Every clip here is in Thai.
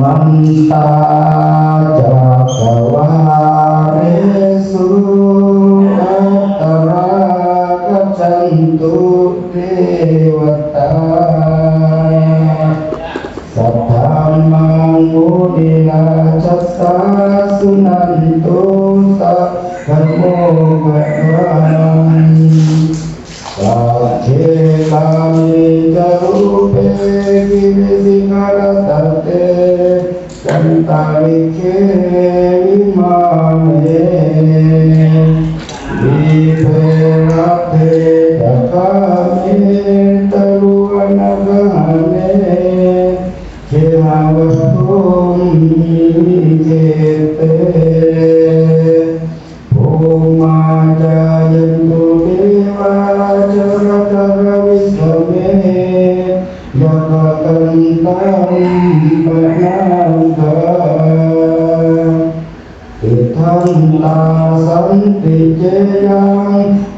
มันตาจักรวาเรสุอัตตรากัจฉันตุเทวตาสัทธามังมุนินาจัสสาสุนันตุสัพพะโมกะวังสัพเพกามิจารุเปกิวิสิกรตเตจันตาริเควิมาเมวิเพระเทตคาเมตรุวนกหเนเขหาวัตถุมิเกเตภูมาจายันตุเทวาจรจรวิสเมยะกะตันตังปะนังกาอิทันตาสันติเจยัง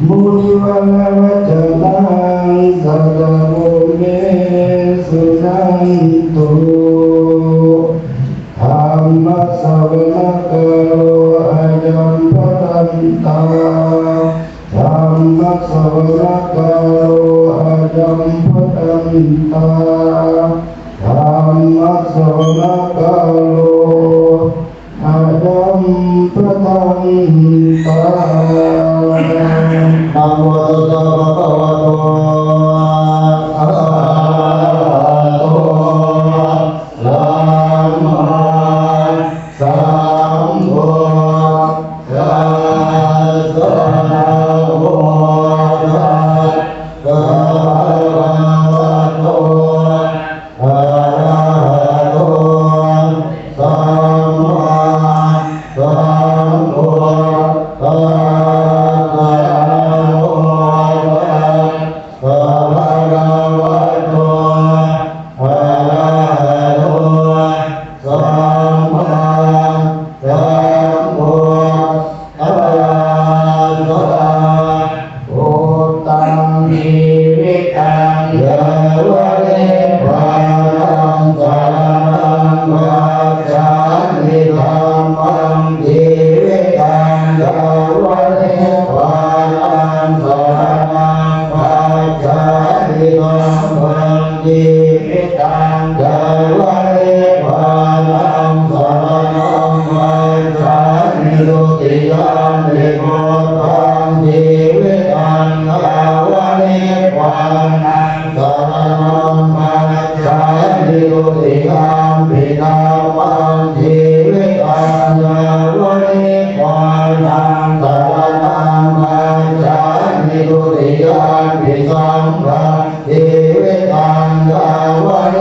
มุนิวัลวัจนังสัตโมเมสุนันตุธรรมสวนะกะโลอายัมปตันตาธรรมสวนะกะโลอายัมปตันตาธรรมสวนะกะโลอายัมปตันตานะโมตัสสะภะคะวะโตอะระหะโตสัมมาสัมพุทธัสสะนะโมตัสสะภะคะวะโตอะระหะโตสัมมาสัมพุทธัสสะนะโมตัสสะภะคะวะโตอะระหะโตสัมมาสัมพุทธัสสะพุทธังนิมิตตังเทวะเทวานังสรณังกัจฉามิธัมมังนิมิตตังเทวะเทวานังสรณังกัจฉามิธัมมังนิมิตตังเทวะเทวานังสรณังกัจฉามิทุติยมปิโมทังนิมิตตังเทวะเทวานังสรณังกัจฉามิทุติยมปิธัมมังนิมิตตังเทวะเทวานังสรณังกัจฉามิทุติยมปิสังฆังนิมิตตังเทวะเท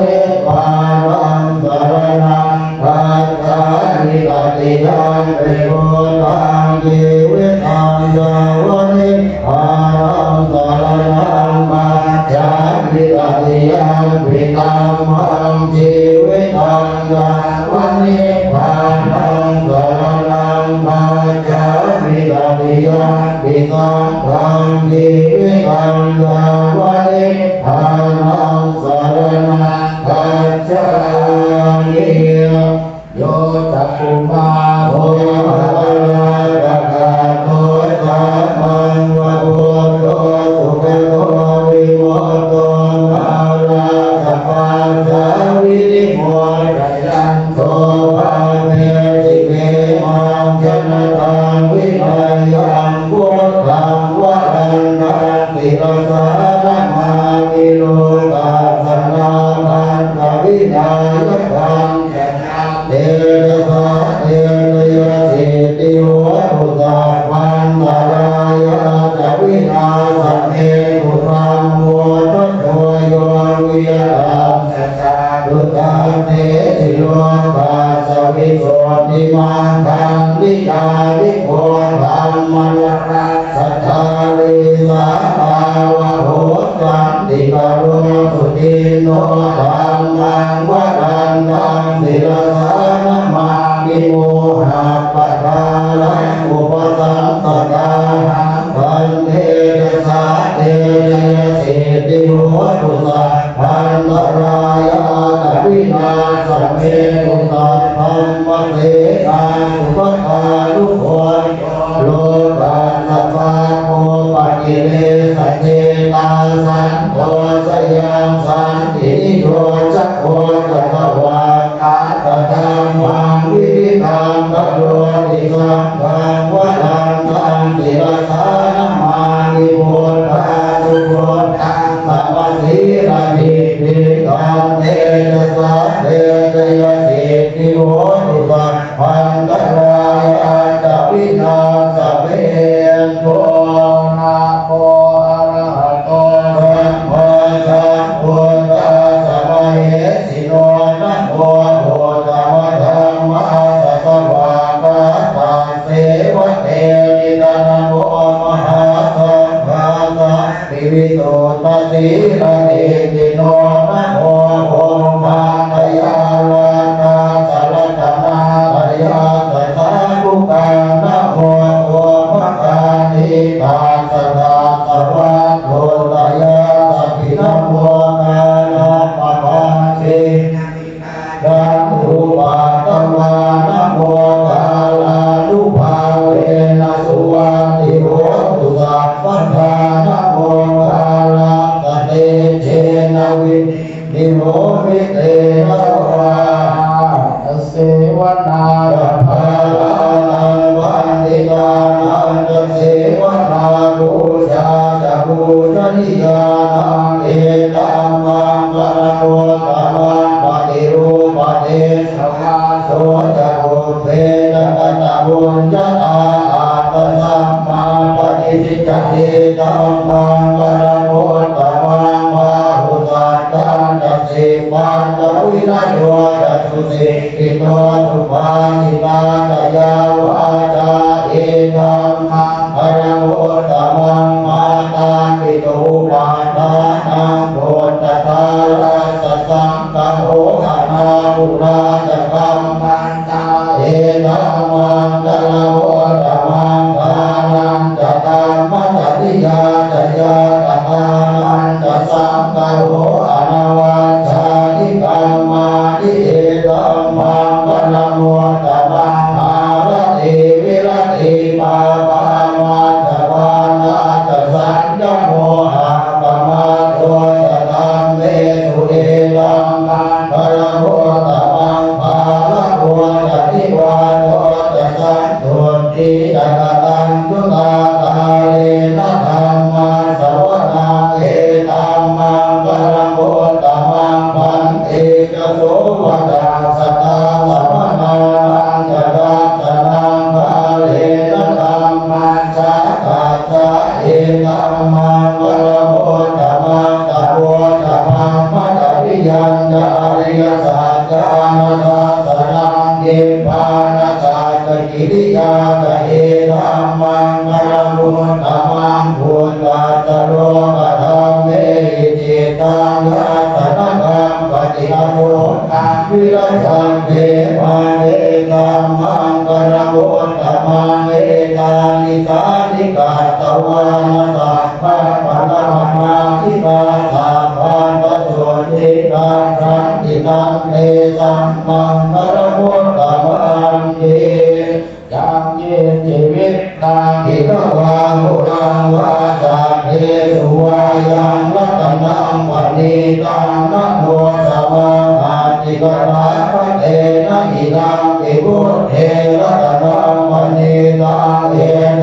วานังสรณังกัจฉามิตติยมปิพุทธังนิมิตตังเทวะเทวานังสรณังกัจฉามิตติยมปิธัมมังนิมิตตังเทวะเทวานังสรณังกัจฉามิตติยมปิสังฆังนิมิตตังเทวะเทวานังสรณังกัจฉามิโยจักขุมาโภยมะระกะกะโตสัมมังวะโพโตสุขโตวิโมโตนาราสัพพัญญาวิริโมกัจจันโตภาเนติเมมังจนะตังวินัยยังพุทธังวะรันตังติรสานะมามิโลกัสสนานันตวินัยยังเตระสะเตระยะสิติโหตุสัพพันตรายะจะวินาศเนตุสัมโมทัสโตโยวิยตังสัจจาตุตังเตติโลกัสสวิโสติมันทังวิจาริโกธัมมะระสัทธาริสาภาวะโหตันติกะโรสุติโนธัมมังวะรันตังติรสานะมามิโมหะปะทาลังอุปสัมปทาหังพันเทระสะเตระยะสิติโหตุสัพพันตรายะวินาศ จะเมตุตาธรรมเทอาสุปทาลุโภโลกาณปาโมปะกิเลสเทตาสันโตสยังสันติโยจักโคจักวาคาตธรรมังวิริตังกโรติสังฆังวะลังตังติรสานะมานิโพธาสุโพธังสัมปทิรามิปิตังเตจะสะเตจะยะสิทิโหตุสัพพันตรายอัตตวินาศเวโตนะโมอะระหะโตสัมมาสัมพุทธัสสะมะเหสิโนนะโมโพธามะธัมมะสัสสะวะกะตัสเสวะเตนิตานะโมมหาสังฆาสัพพิวิโตตัสสิระเนติโนนะโมโพมาตยาลานาสัลตนาตยาสัทธาทุกขานะโมโพมะกานิตาสัทธาสวัสโทตยาสัพพินะโมนานาปะปันติดังรูปะตัมมานะโมกาลานุภาเวนะสุวาติโหตุสัพพะทานะโมกาลาตะเตเชนะวินิโรมิเตนะวาเสวนาภาลานังวันติกานันตเสวนาบูชาจะบูชนียานังเอตัมมังกะโรตมังปฏิรูปเทสมาโสจะบุเพนะกะตะบุญญาอาตสัมมาปฏิสิจติธัมมังกะโรตมังมะหุสัตตังจะสิปันจะวินัยโยจะสุสิกิโตสุปาณิตาตยาวาจาเอธัมมังอะระโหตมังมาตาปิตุปาทานังโพธทาราสสังฆโหอะนาปุราจะกัมมันตาเอธัมมังอะระโหตมังทานังจะตัมมะจะติยาจะยาตะทานังจะสังฆโหอะนาวัชชานิกัมมานิเอธัมมังอะระโหตมังอาระเตวิระเตปาปามาจะวานาจะสัญญโมหะปะมาโตจะตัมเมสุเอตัมมังอะระโหตมังภาละโหจะนิวาโตจะสันตุติจะกตัญญุตาตาเลนะธัมมังสวนาเอตัมมังอะระโหตมังพันเตจะโสวะดาสตาสัมมานังจะรัตนังภาเลนะธัมมังสากัสสะเอตัมมังอะระโหตมังตะโวตมังมัตติยังจะอริยสัจจานาทัสสะนังเกปานะสัจกิริยาจะเอธัมมังอะระโหตมังพุทธัสสะโลกธัมเมหิจิตังยัตถะนังปฏิอโมขังวิรัชังเทวาเอธัมมังอะระโหตมังเอตานิกานิกาตวานะสัพพะปะละมาทิกาสัพพันตโสติกาสันติตังเตสัมมังอะระโหตมังเตยังเยจิวิตตังอิกวาหุรังวาจาเทสุวายังรัตนังปณิตังนะโมสมังอาติกราภเตนะอินังติพุทเทรัตนังปณิตังเอเต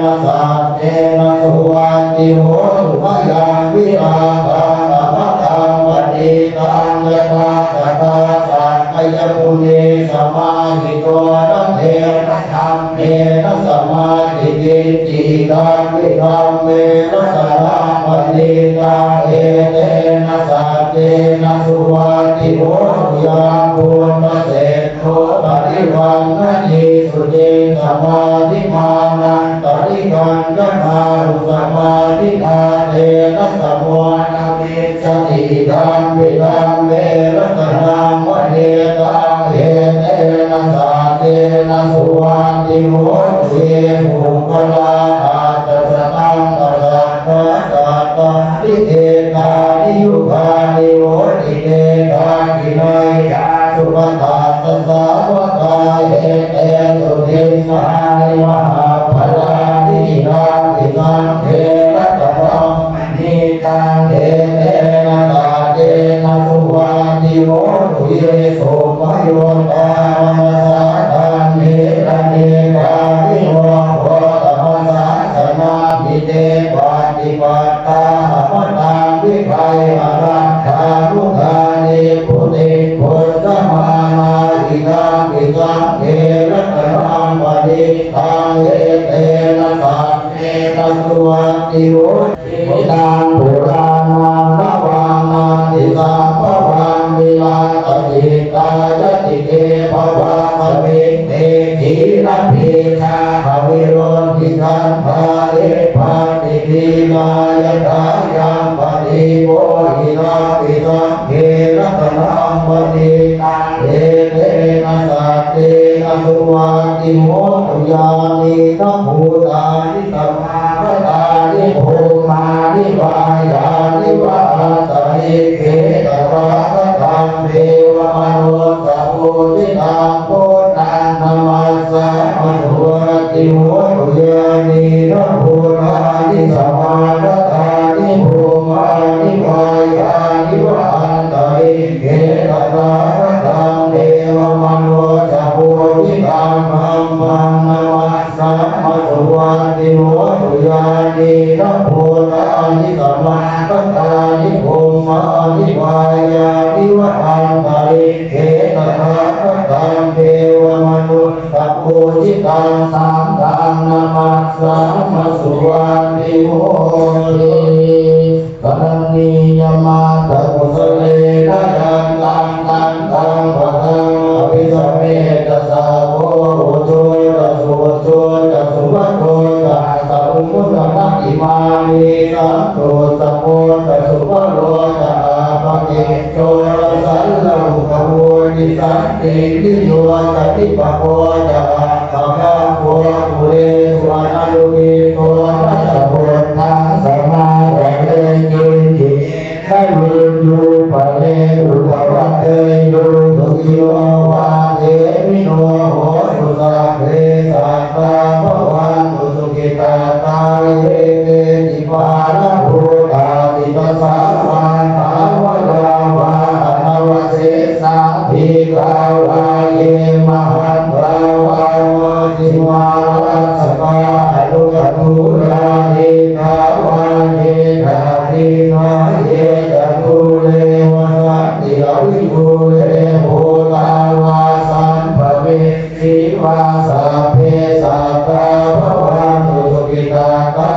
นะสัพเทนะสุวันติโหตุมะยังวิราคังอะภะตังปณิตังยะถาตถาสัพพยปุเนสมาหิโตนะเทนะธรรมเมนะสมาธิติจิตังวิธัมเมนะสรังปณิตังเอเตนะสัพเทนะสุวันติโหตุยังปุณณเสโทปริวันนะนิสุติสมาธิมานันตริกันยะนารุสมาธินาเตนะสมวนามิสติธัมมิธัมเมรัตนังวะเนตังเอเตนะสัพเทนะสุวันติโหตุเยภูปลาอาจสตังตสัพพะสัตตังทิเตกานิยุคานิโหติเตกากินัยยาสุป ตาตัสสะวะกายเตสุทินนายมหาภลานิราติสังเทระตะธัมมิตังเตนะตาเตนะสุวาติโมตุเยโสมโยตามะสาตังเมตะเนกาวิโมโหตมะสาสนาภิเตปาติปัตตาหะตังวิภัยอรัตถานุทานิพุติพุทธมานาอิทังปิสังเทระตะนังปฏิทังเอเตนะสัพเพนะสุวัตติโหติตังปุรานังนวังนันติสัมภวังวิลาตติตายติเกภวะมะเวเตขีระพีชาภวิโรติสันภาเรภาติทีนายตายังปฏิโวหินาปิสังเขระตนังปฏิตังเอเตนะสัตเตนะสุวัตติโหตุยานิสัมภูตานิสัมมาพตานิโภมานิวายานิวาตานิเขตวะตังเทวมนุสสะโพธิตังโพธังธรรมัสสะมนุวัตติโหตุยานิสัมภูตานิสัมมาพตานิโภมานิวายานิวาตานิเขตวะตังเทวมนุสสะโพธิตังธัมมังธรรมัสสะมนุวัตติโหตุยานิสัมภูตานิสัมมาพตานิโภมานิวายานิวาตานิเขตวะตังเทวมนุสสะโพธิตังสังฆังนามัสสะมะสุวัตติโหติกนันนิยมาตะกุสเลนะยังตังตังตังปะทังอภิสัมเมตสาโภอุโตตัสสุวัตโตตัสสุวัตโตตัสสะอุมุตตะนะอิมานิสัมโตสัพโพตัสสุวัตโตตัสสะปะเกโตสัลลังกะโวนิสันติวิโยตัติปะโพจะปะคะโพตุเรสุวรรณโลกิโตทัสสะโพธังสัมมาแรงเลยกินจิได้ยืนอยู่ปะเลอุปวัตเตยุสุขิโยวาเทมิโนโหตุสัพเพสัตตาภวันตุสุขิตาตาเยเกติปานะภูตาติปัสสาวาทาวะยาวาอนาวเสสาภิกาวาเยมหันตาวาวจิวารัสสะอนุกตุรานิกาวาเยธาตินาเยจตุเลวะสัตติอวิภูเลโหตาวาสัมภเวสีวาสัพเพสัตตาภวันตุสุขิตาตา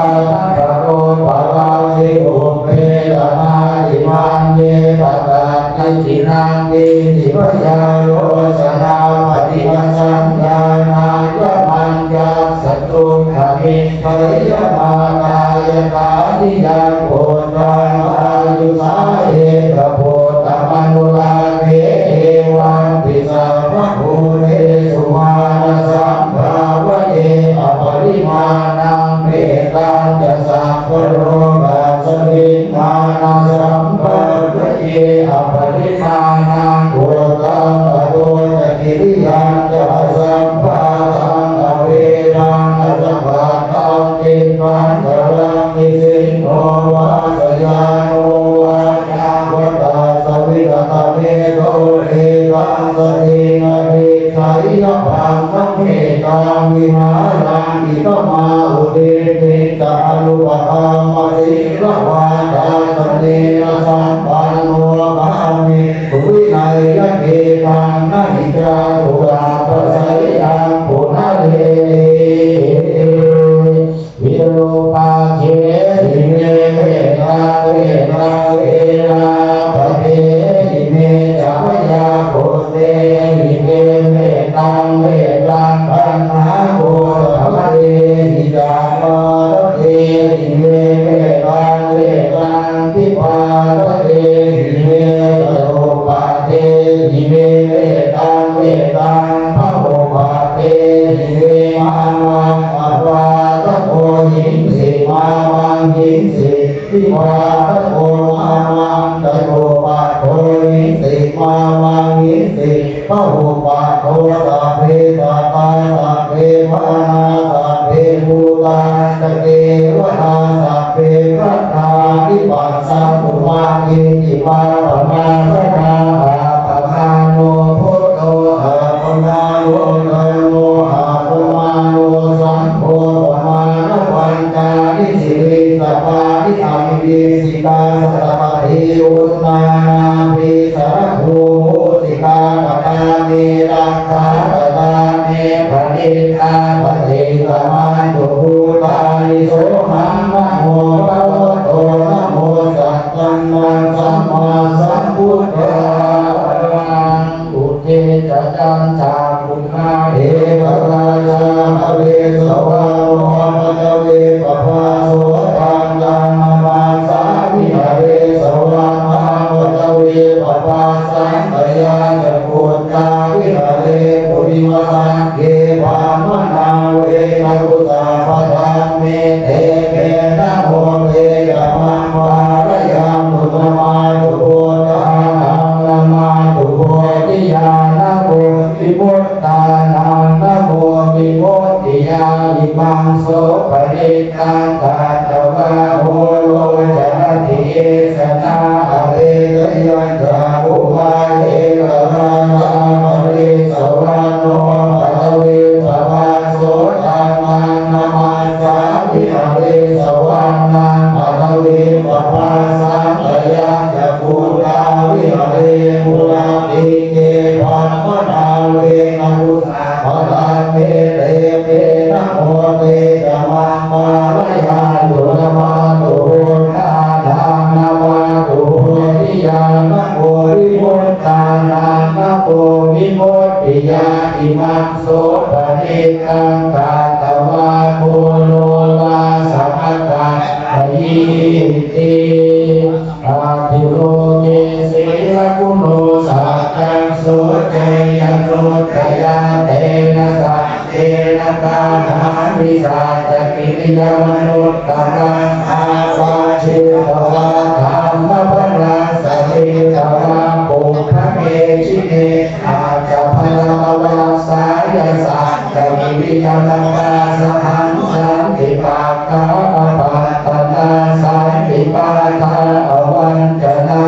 ตะโรปะลาสิโอเปตนาติมันเยตตาติจินังติติพยาโลชนาปฏิปัสสัญญานายมันจัสสตุขมิปริยมากายกาทิยังโพธังอายุสาเอกโพธมนุลาเภเอวังปิสัพพะภูเรสุมาณสัมภาวะเยอปริมาณังเมตังจะสัพพโรกัสสมิมานะสัมภาวะเยอปริมาณังโพธังอโตจะกิริยังจะสัมภาตังอเวนังอสัมภาตังกินปันตรังนิสินโนวาสยาโนวาจาวตาสวิกตเมโตเอกังสตินาภิไสยพังสัมเมตังวิหารังอิตมาอุเดติตาลุปะธัมมสิรวาจาตเนนะสัมปันโนภามิสุวินัยยะเกตังนะหิจาตุราปะไสยังปุณะเรวิโรปาเขหิเมเวนาเวนาเวนาปะเทหิเมจัพยาโคเตหิเมเมตังเมตังปัญหาโกธรรมเตหิจามารเตหิเมเมตังเมตังทิปารเตหิเมตโรปาเตหิเมเมตังเมตังภะโวปาเตหิเมมานังอวาทโกหิงสิมาวังหิงสิทิวาทโกมาวังตโรปาโกหิงสิมาวังหิงสิ พหุปะโตสัพเพสัตตาสัพเพมานาสัพเพภูตาสัพเพวนาสัพเพพัทธาทิปัสสัมปุมาทิจิมาปมาสนาอาปมาโนพุทโธอาปมาโนธัมโมอาปมาโนสังโฆปมาณปัญจาทิสิริสัพพาทิธรรมวิสิกาสัพพะเทอุตตานาภิสารภูมุสิกาปตาเนรักขาปตาเนปณิตาปฏิสมาตุภูตาลิโสหังนะโมภะคะวะโตนะโมสัตตังนังสัมมาสัมพุทธัสสะอุเทจะจันทาคุณนาเอวราชาภเวสวะโรมะเวปภาโสตังยัมมาสาวิหเรสวะมาวะเวปภาสังขยาจะปุตตาวิหเรปุริวสังเกภามนาเวนะกุตาภะธัมเมเตเกนะโมเตยะมังวารยังมุตมาตุโพธานังละมาตุโพธิญาณโมวิมุตตานังนะโมวิมุตติญาณิมังโสปริตังกาตวะโหโลจรติเอสนาอเวรยันตาอุปาเอกราชาภริสวะโนภะเวสวะโสตังมังนามาสาวิหเรสวะนังภะเวปภาสังขยาจะปุตตาวิหเรมุราติเกภามนาเวนะกุตาภะธัมเมเตเกนะโมเตยะมังวารยังมุตมาตุโพธานังนะมาตุโพธิญาณโมวิมุตตานังนะโมวิมุตติญาณิมังโสปณิตังกาตวะโมโลวาสัมมกัสสยิติอาทิโลเกสิยกุโนสัจจังโสเจยันโนทยาเตนะสัจเจนะกานามิสัจกิริยามนุตตรังอาปาชิตวะธรรมะพระสัจเจตวะปุพพะเมชิเนอาจะพละวะสายสัจจกิริยามกาสหังสันติปากาปัตตนาสันติปาทาอวันจนะ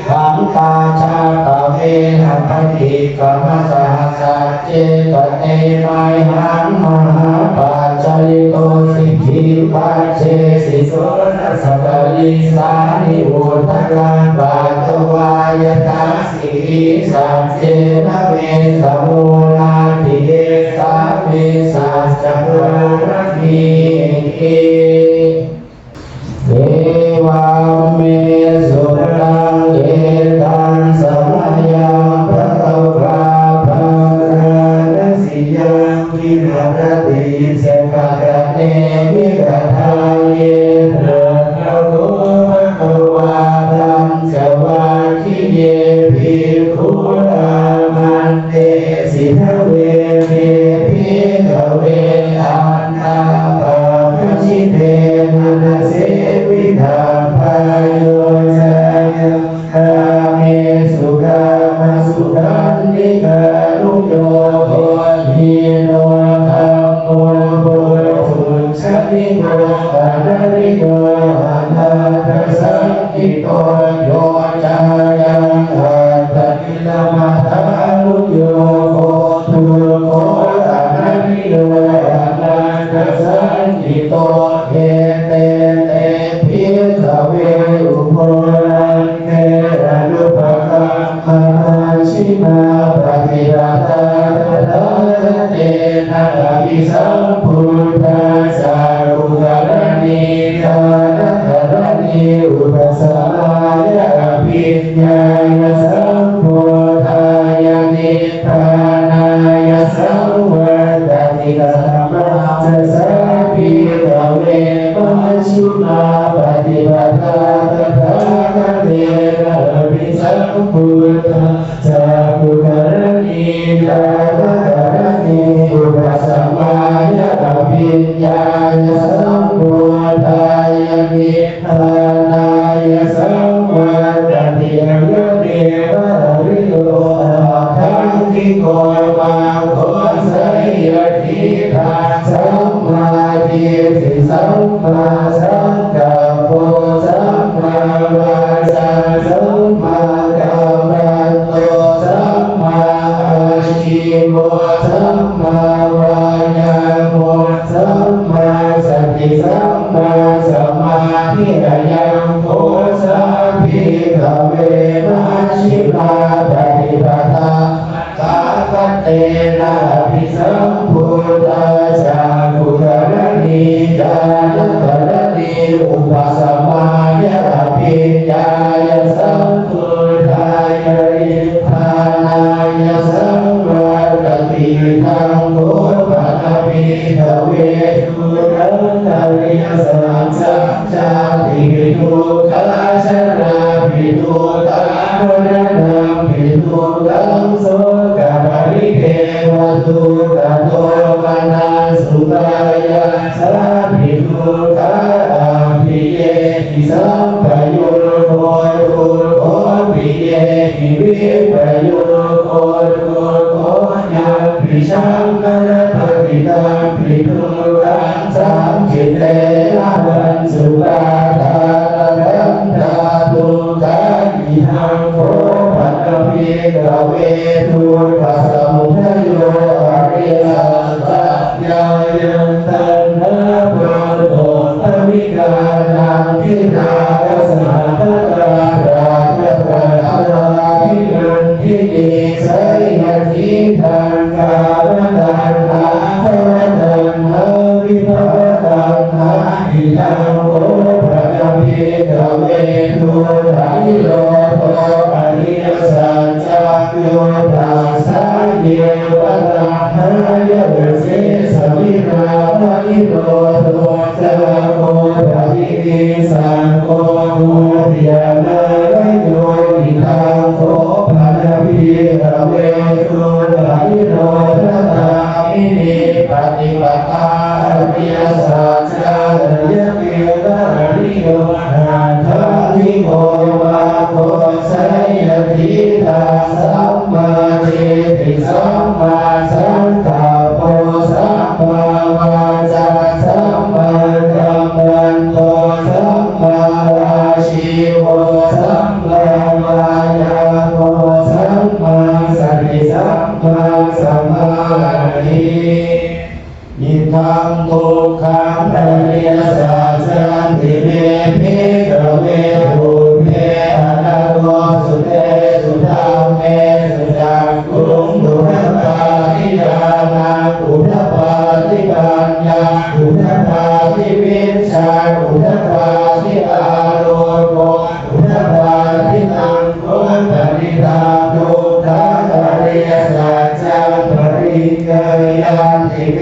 ขังตาชาตะเมหัปฏิกรรมสหัสเจตเตไมหังมหาปัจจยิโตสิกขิปัจเจสิโสนัสสะลิสานิอุทธังปัตตวายตัสสิกิสัจเจนะเมสมุนาทิเอสาเมสัจจโพระนิเอเอวะเมสุตังเอตังสัมมายังพระตวาภาระสิยังวิหารติเสกะเนวิกทาเยเรนะโตภะคะวาตังสวาคิเยภิกขุนามันเตสิทเวเมภิกขเวอันนาปะชิเตนะเสวิธาภายโยจยังคาเมสุขามสุขันติกานุโยโภหิโนธัมโมโพสุชนิโกปะริโกอนาถสังกิโตโยจายังอัตติลมัทธานุโยโภตุโกอนาริโยอนาถสังกิโตเอเตเตภิกขเวอุโพลังเกอนุภะคะมหาชิมาปฏิปทาตถาคเตนะภิสัมพุทธัสสะอุตรณิธานะธรณิอุปสัมมายะภิญญายะสัมโพธายะนิพพานายะสังวัฏติกัมมัสสะภิกขเวมัชฌิมาปฏิปทาตถาคเตนะภิสัมพุทธัสสะอุตรณิธานะธรณิอุปสัมมายะภิญญายะสัมโพธายะนิพพานายะสังวัฏติกัมมัสสะภิ สัมพุทธัสสะกุกรณีจานกรณีอุปสัมมายะอภิญญายะสัมพุทธายะริธานายะสัมวัตติธังโกภะภิทเวทุรังอริยสัจจังชาติทุกขชราภิทุกขมรณะภิทุกขังโสกปริเทวทุกขโทมนัสสุขายะสาภิทุกขาอภิเยหิสัมปยุตโคทุกโคภิเยหิวิปยุตโคทุกโคยัมปิชังกรปฏิตังภิทุกขังสัมจิตเตนะวันสุปาทานขันธาทุกขาอิหังโคภะภิกเวทุกขสมุทัยโยอริยสัจญายันตัณหาปะโตภวิกานังทิฏฐาคัสสะตะตาราคะตะราภินันทิติไสยทิทังกาลตัณหาภวตัณหาวิภวตัณหาอิทังโกภะภิกเวทุตัยโยโตอริยสัจจังโยตัสสะเยวะตังหายะเสสมินาภริโตโตจะโกภะภิติสังโฆภูติยานาโยอิทังโกภะภิกเวทุตัยโยทัตตามินิปฏิปทาอริยสัจจะยะเกตะอริโยนาถามิโกวะโกไสยทิฏฐาสัมมาเจติสัมมาสังกัปโปสัมมาวาจาสัมมากัมมันโตสัมมาอาชีโวสัมมาวายาโมสัมมาสติสัมมาสมาธิอิทังทุกขังอริยสัจจันติเมภิกขเวภูเทอนัตโตสุเตสุธรรมเมสุจักขุงอุทธัปาทิญาณังอุทธัปาทิปัญญาอุทธัปาทิวิชชาอุทธัปาทิอาโลโกอุทธัปาทิตังโกปฏิทานทุกขังอริยสัจจังปริญญายันติเม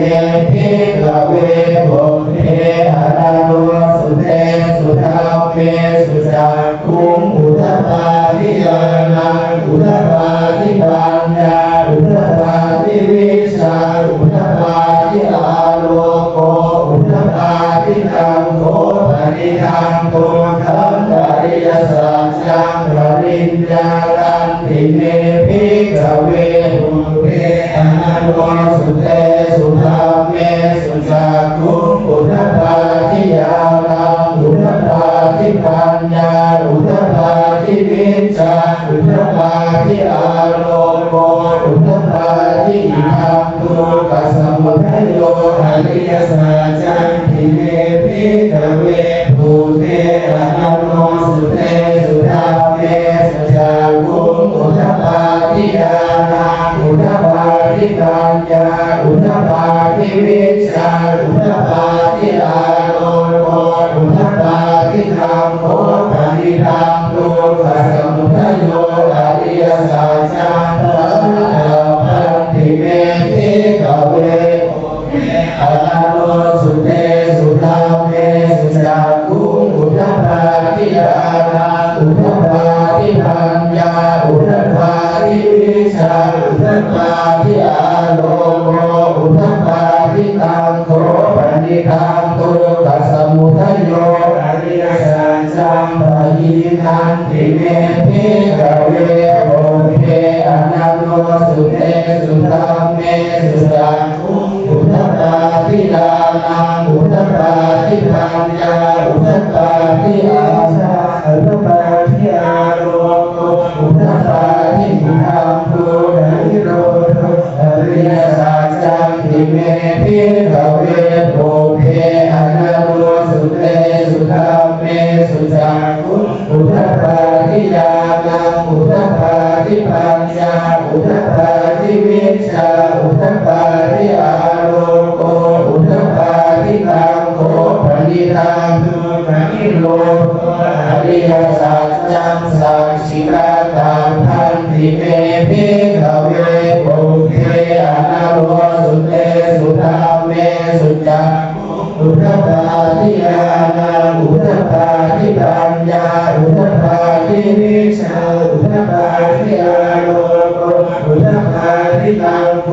ภิกขเวภูเทอนัตโตสุเตสุธรรมเมสุจักขุงอุทธัปาทิญาณังอุทธัปาทิปัญญาอุทธัปาทิวิชชาอุทธัปาทิอาโลโกอุทธัปาทิตังโกปฏิทังทุกขังอริยสัจจังปริญญายันติเมภิกขเวภูเทอนัตโตสุเตสุธรรมเมสุจักขุงอุทธัปาทิญาณังอุทธัปาทิปัญญาอุทธัปาทิวิชชาอุทธัปาทิอาโลโกอุทธัปาทิอิทังทุกขสมุทัยโยอริยสัจจังติเมภิกขเวภูเทอนัตโตสุเตสุธรรมเมสุจักขุงอุทธัปาทิญาณังอุทธัปปาทิปัญญาอุทธัปปาทิวิชชาอุทธัปปาทิอาโลโกอุทธัปปาทิธัมโมปฏิทังทุกขสมุทัยโยอริยสัจจังปริญญายันติเมภิกขเวภูเทอนัตโตสุเตสุธรรมเมสุจักขุงอุทธัปปาทิญาณังอุทธัปปาทิปัญญาอุทธัปปาทิวิชชาอุทธัปปาทิอาโลโกอุทธัปปาทิตังโกปฏิทังทุกขสมุทัยโยอริยสัจจังปริยันติเมภิกขเวภูเทอนัตโตสุเตสุธรรมเมสุจักขุงอุทธัปปาทิญาณังอุทธัปปาทิปัญญาอุทธัปปาทิอาชาอุทธัปปาทิอาโลโกอุทธัปปาทิอิทังทุกขนิโรธอริ ภิกขเวปุเพอนาโลสุเตสุธรรมเมสุจักอุทธปาทิยานังอุทธปาทิปัญญาอุทธปาทิวิชาอุทธปาทิอาโลโกอุทธปาทิตังโภ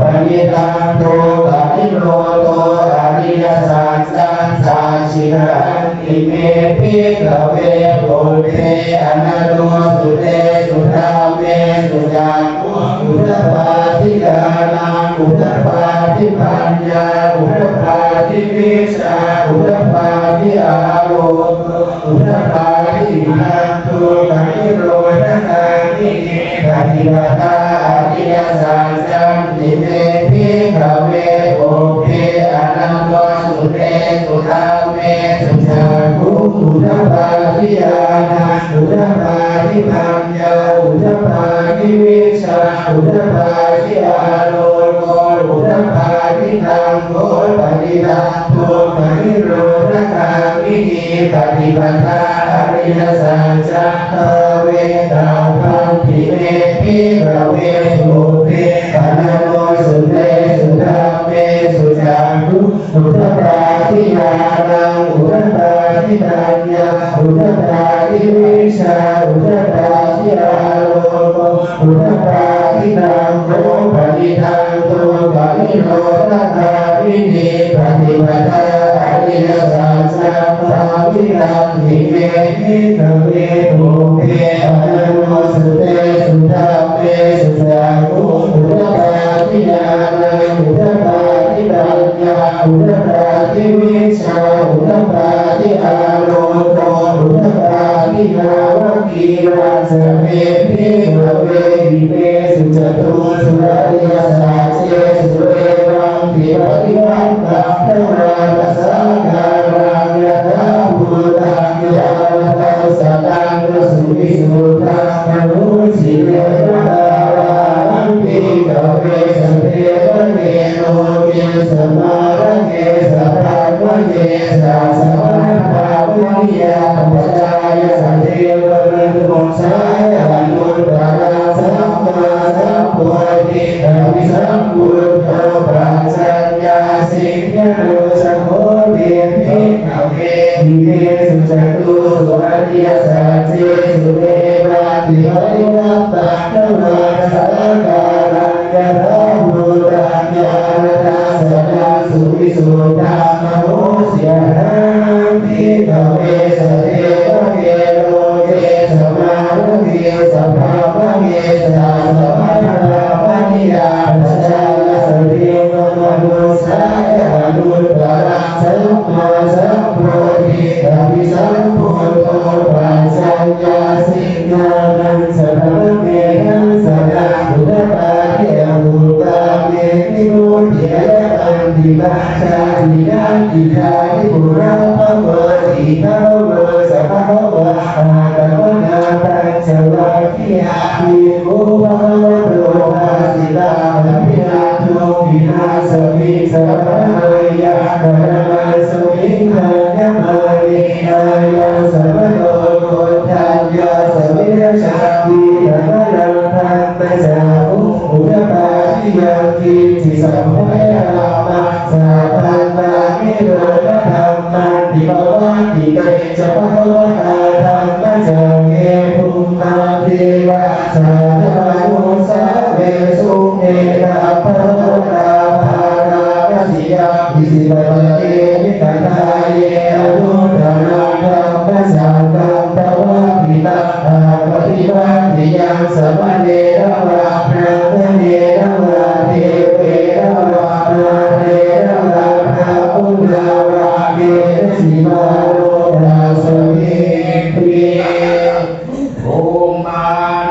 ปนิตังโภกานิโรโตอริยสัจจังสาชินันติเมภิกขเวปุเพอนาโลสุเตสุธรรมเมสุจักอุทธปาทิยานังอุทธปาทิปัญญาอุทธปาทิวิชาอุทธปาทิอาโลโกอุทธปาทินันตุกานิโรธนานิปฏิปทาอริยสัจจังติเมภิกขเวปุเพอนันโตสุเตสุธรรมเมสุจักขุอุทธปาทิยานังอุทธปาทิปัญญาอุทธปาทิวิชาอุทธปาทิอาโลโกอุทธปาทิตังโภปฏิตังโภปนิโรธคามินีปฏิปทาอริยสัจจังเวตาพันธิเมภิกขเวปุเพอนันโตสุเตสุธรรมเมสุจักขุอุทธปาทิยานังอุทธปาทิปัญญาอุทธปาทิวิชาอุทธปาทิอาโลโกอุทธปาทิตังโภปฏิตังโภกานิโรธคามินีปฏิปทาอริยสัจจังสาวิตังหิเมภิกขเวปุเพอนันโตสุเตสุธรรมเมสุจักขุอุทธปาทิยานังอุทธปาทิปัญญาอุทธปาทิวิชาอุทธปาทิอาโลโกอุทธปาทินาวกีรังสเมภิกขเวหิเมสุจตุสุรริยสัจเจสุเรวังติปฏิวัติตังพระราชสังฆารังยะถาภูตังยาวตังสัตตังสุวิสุตังมนุสิเรวะรังภิกขเวสเทวะเนโนเกสมาระเกสัพพะเกสัสสะภะวิยาปัจจายสัเทวะเรตุสายอนุตตระสัมมาสัมพุทธิอภิสัมพุทโธปัจจัญญาสิกขโนสังโฆเทภิกขเวหิเมสุจตุสุอริยสัจเจสุเรวะติปริวัตตังธัมมาสังฆารังยะถาภูตังญาณทัสสะนังสุวิสุทธังมโนเสียหังภิกขเวสเทวะเกโลเกสมาระเกสัพพะเกสัสสะภะคะนิยาปัจจายสเทวะมนุสายอนุตตระสัมมาสัมพุทธิอภิสัมพุทโธปัจจัญญาสิกขานังสัพพะเมหังสนะอุทธปาทิอภูตาเมภิโนเถระอันติปัจจานินาติคาทิปุระภะเวทิภะเวสัพพะวะอาตมนาปัญจวัคคียาภิกขุภะคะวะโตภาสิตาอภินาโทวินาศมิสัพพะเมยะปะระมาสมิงหังยะมานิอายัสสะภะโตโกฏัญญาสมิรชาติธรรมนังธัมมจาอุอุทธปาทิยังกิจิสัมภะยะลามาสัพพันตามิโรธธรรมันติภวันติเตจะภะคะวะตาธัมมจังเอภุมมาเทวะสาธานุสาเวสุเนนะภะคะวะตาภาราคะสิยาอิสิปะปะเตมิตตาเยอนุตตรังธัมมสังฆังภวะปิตาอาปฏิวัติยังสัมมาเนระวะพระเนระวะเทเวระวะพระเนระวะพระอุลาวะเกสิมาโลตัสมิปิโอมา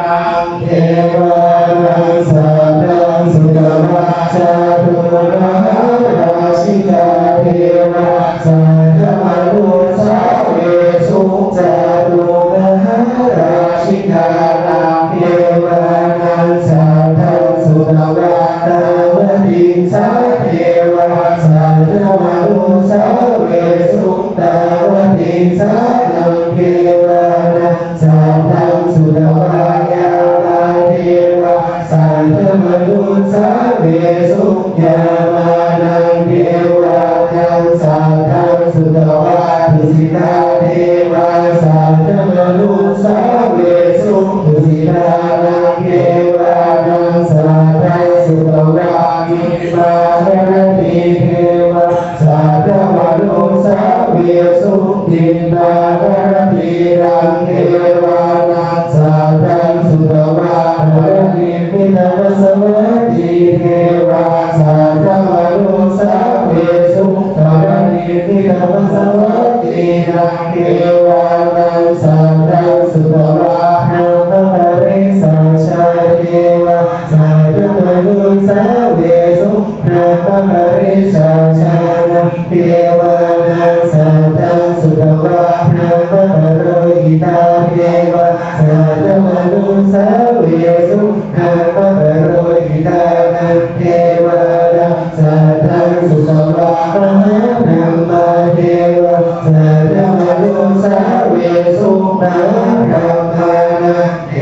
นังเทวานังสัตตังสุตวะจาตุมหาราชิกาเทวะสัทธมนุสาเวสุจาตุมหาราชิกานาเทวานังสัทธังสุตวะตาวติสาเทวะสัทธมนุสาเวสุตาวติสานังเทวานังสัทธังสุตวะยานาเทว สันตมนุสาเวสุญามานังเทวานังสัทธังสุตวะทุสิตาเทวาสันตมนุสาเวสุทุสิตานังเทวานังสัทธังสุตวะมิมาเรติเทวาสัทธมนุสาเวสุติตาเรติรังเทวานังสัทธังสุตวะเรติปิตวสวัสดิเทวาสัทธมนุสาเวสุตระนิปิตวสวัสดิรังเทวานังสัทธังสุตวะนังปะริสังชาเทวาสัทธมนุสาเวสุนังปะริสังชาเทวานังสัทธังสุตวะนังปะโรหิตาเทวาสัทธมนุสาเวสุนังปะโรหิตานังเทวานังสัทธังสุตวะมหานัมมาเทวาสัทธมนุสาเวสุนังรัมมานังเท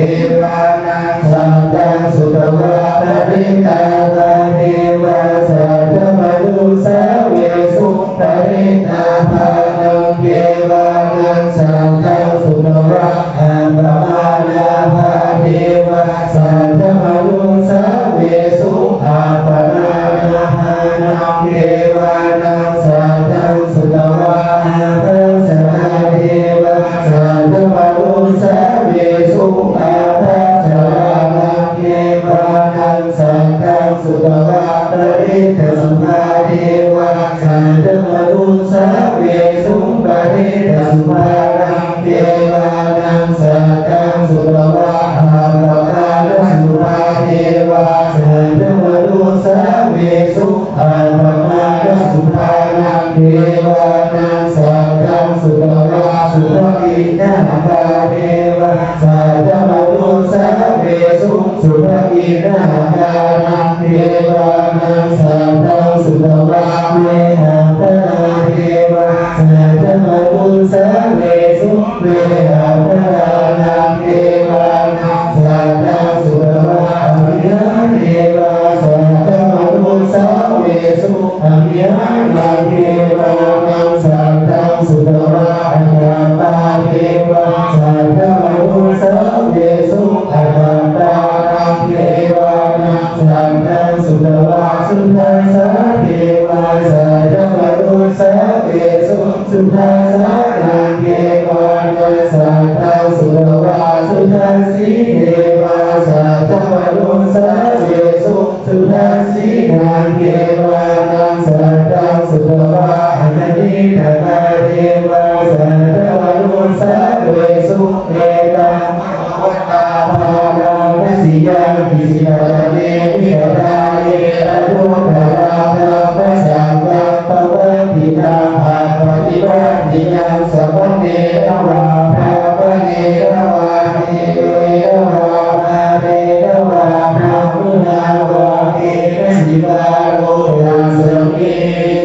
วานังสัทธังสุตวะปริตาตาเทวาสัทธมนุสาเวสุปริตาภานังเทวานังสัทธังสุตวะอัปปมานาภาเทวาสัทธมนุสาเวสุอัปปมานาภานังเทวานังสัทธังสุตวะอัปปสนาเทวาสัทธมนุสาเวสุอัปปสรานังเทวานังสัทธังสุตวะปริตสุภาเทวาสัทธมนุสาเวสุปริตสุภานังเทวานังสัทธังสุตวะอัปปกาลสุภาเทวาสัทธมนุสาเวสุอัปปกาลสุภานังเทวานังสัทธังสุตวะสุภกินนาภาเทวาสัทธมนุสาเวสุสุภกินนาภานังเทวานังสัทธังสุตวะเมหังคณาเทวาสัทธมนุสาเวสุเมหังคณานังเทวานังสัทธังสุตวะอภิญาเทวาสัทธมนุสาเวสุอภิญานังเทวานังสัทธังสุตวะอัฏฐปาเทวาสัทธมนุสาเวสุอัฏฐปานังเทวานังสัทธังสุตวะสุทัสสะเทวาสัทธมนุสาเวสุสุทัสสะนังเทวานังสัทธังสุตวะสุทัสสีเทวาสัทธมนุสาเวสุสุทัสสีนังเทวานังสัทธังสุตวะอนันติตถาเทวาสัทธมนุสาเวสุเอตังมะวัตตาภาลังนัสสิยังปิสิตาเนมิตตาเนอนุตตราธรรมสังฆังปวัตติตังภาปฏิวัติยังสัพพเนรวาภาปเนรวาเทเวรวาภาเรรวาภามุนาวาเทนะสิวาโลยัสมิ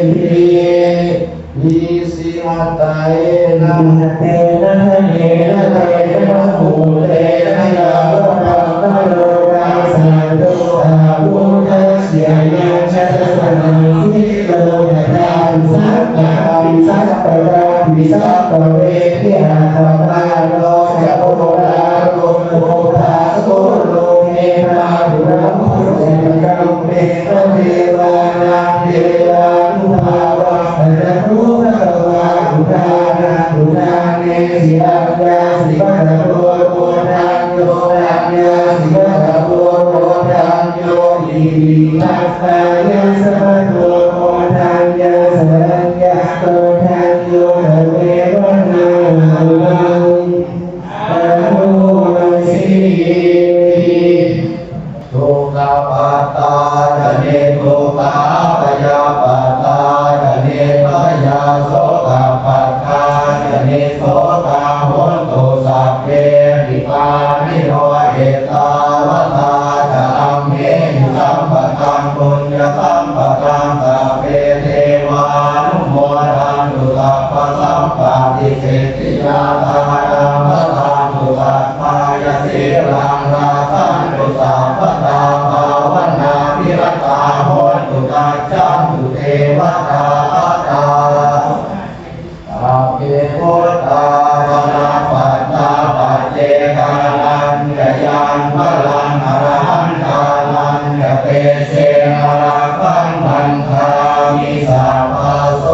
นทิยิสิมัตตาเอนะเตนะเยนะเตนะภูเตนะยาวะปังนะโลกัสสันโตอาวุธัสสะยังชัสสะนังทิโลยะทานสัพพะวิสัพพะราวิสัพพะเวทิอาตมาโลจะโอราโลโมทาโสโลเมนาภุระมุเสกัมเมนะเทวานังเทวานุภาวะอะระหุภะคะวะอุทานะอุทาเนสิอัปยาสิภะคะโตโพธังโยอัปยาสิภะคะโตโพธังโยอิทัสสะยะสัพพะโตโพธังยะสัพยะโตธังโยอะเววะนานังอนุมัสสิทุกขปัตตาจะเนทุกขาปยาปัตตาจะเนปยาโสกปัตตาจะเนโสกาโหนตุสัพเพหิปานิโนเอตาวตาจะอัมเหหิสัมปตังปุญญสัมปตังสัพเพเทวานุโมทันตุสัพพะสัมปติสิทธิยาตานังพระทานตุสัพพายสิรังราคันตุสัพพะตา เสนารักขังพันธามิสัพพะโส